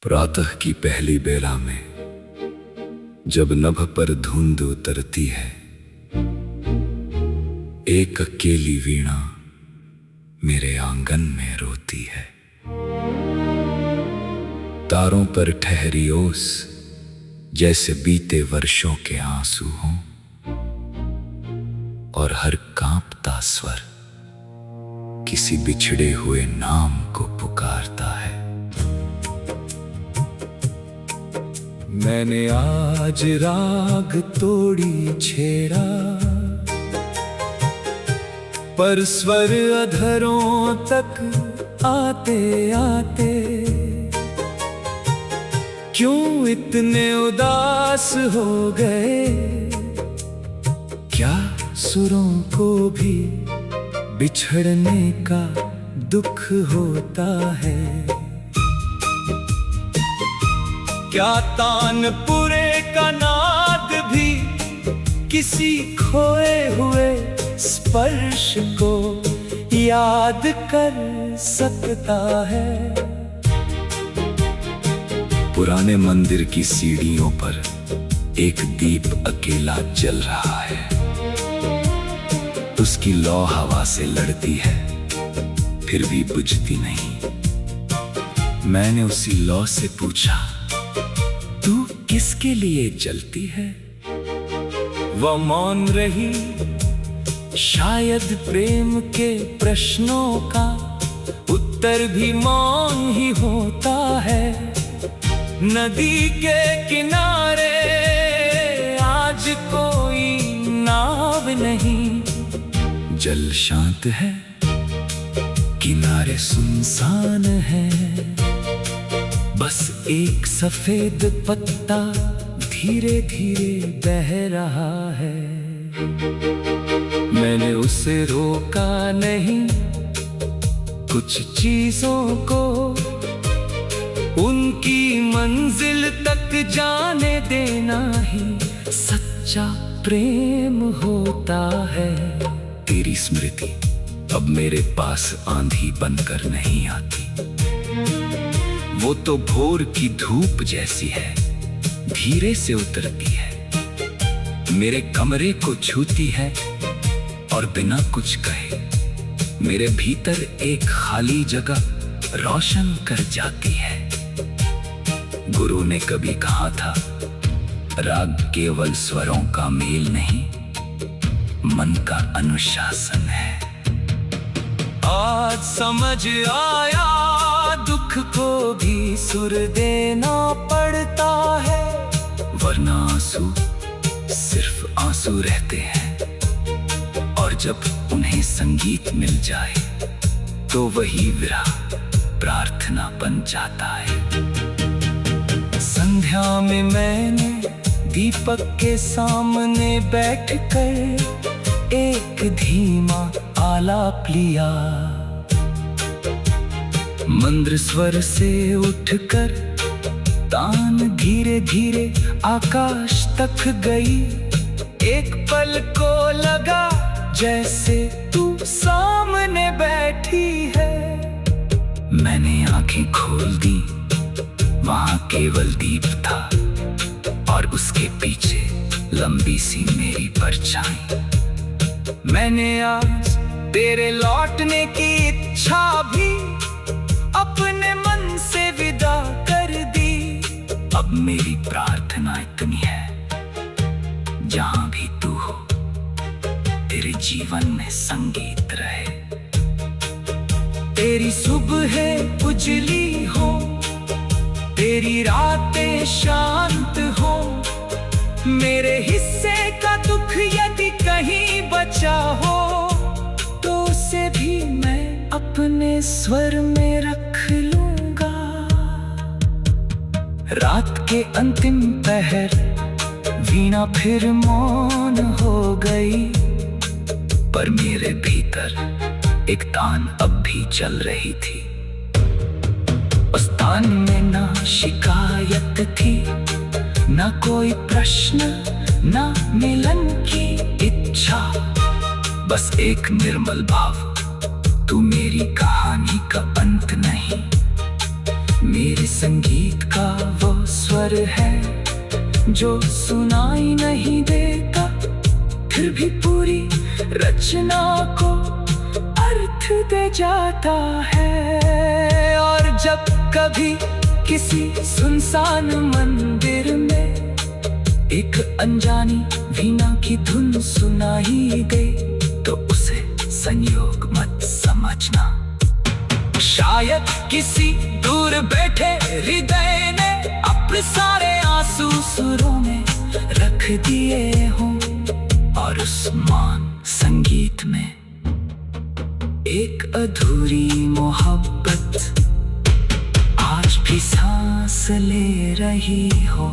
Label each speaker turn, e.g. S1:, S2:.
S1: प्रातः की पहली बेला में जब नभ पर धुंध उतरती है, एक अकेली वीणा मेरे आंगन में रोती है। तारों पर ठहरी ओस जैसे बीते वर्षों के आंसू हों, और हर कांपता स्वर किसी बिछड़े हुए नाम को पुकारता है। मैंने आज राग तोड़ी छेड़ा, पर स्वर अधरों तक आते आते क्यों इतने उदास हो गए। क्या सुरों को भी बिछड़ने का दुख होता है। क्या तानपुरे का नाद भी किसी खोए हुए स्पर्श को याद कर सकता है। पुराने मंदिर की सीढ़ियों पर एक दीप अकेला जल रहा है। उसकी लौ हवा से लड़ती है, फिर भी बुझती नहीं। मैंने उसी लौ से पूछा, तू किसके लिए जलती है। वह मौन रही, शायद प्रेम के प्रश्नों का उत्तर भी मौन ही होता है। नदी के किनारे आज कोई नाव नहीं, जल शांत है, किनारे सुनसान है। बस एक सफेद पत्ता धीरे धीरे बह रहा है। मैंने उसे रोका नहीं, कुछ चीजों को उनकी मंजिल तक जाने देना ही सच्चा प्रेम होता है। तेरी स्मृति अब मेरे पास आंधी बनकर नहीं आती। वो तो भोर की धूप जैसी है, धीरे से उतरती है, मेरे कमरे को छूती है और बिना कुछ कहे मेरे भीतर एक खाली जगह रोशन कर जाती है। गुरु ने कभी कहा था, राग केवल स्वरों का मेल नहीं, मन का अनुशासन है। आज समझ आया, दुख को भी सुर देना पड़ता है, वरना आंसू सिर्फ आंसू रहते हैं। और जब उन्हें संगीत मिल जाए तो वही विरह प्रार्थना बन जाता है। संध्या में मैंने दीपक के सामने बैठकर एक धीमा आलाप लिया। मंद्र स्वर से उठकर तान धीरे धीरे आकाश तक गई। एक पल को लगा जैसे तू सामने बैठी है। मैंने आंखें खोल दी, वहां केवल दीप था और उसके पीछे लंबी सी मेरी परछाई। मैंने आज तेरे लौटने की इच्छा भी अपने मन से विदा कर दी। अब मेरी प्रार्थना इतनी है, जहां भी तू हो तेरे जीवन में संगीत रहे। तेरी सुबह उजली हो, तेरी रातें शांत हो। मेरे हिस्से का दुख यदि कहीं बचा हो तो उसे भी मैं अपने स्वर में रख लूंगा। रात के अंतिम पहर वीणा फिर मौन हो गई, पर मेरे भीतर एक तान अब भी चल रही थी। उस तान में ना शिकायत थी, ना कोई प्रश्न, ना मिलन की इच्छा, बस एक निर्मल भाव, तू मेरी कहानी का अंत नहीं, मेरे संगीत का वो स्वर है जो सुनाई नहीं देता, फिर भी पूरी रचना को अर्थ दे जाता है। और जब कभी किसी सुनसान मंदिर में एक अनजानी वीणा की धुन सुनाई दे, तो उसे संयोग मत समझना। शायद किसी दूर बैठे हृदय ने अपने सारे आंसू सुरों में रख दिए हों, और उस मान संगीत में एक अधूरी मोहब्बत आज भी सांस ले रही हो।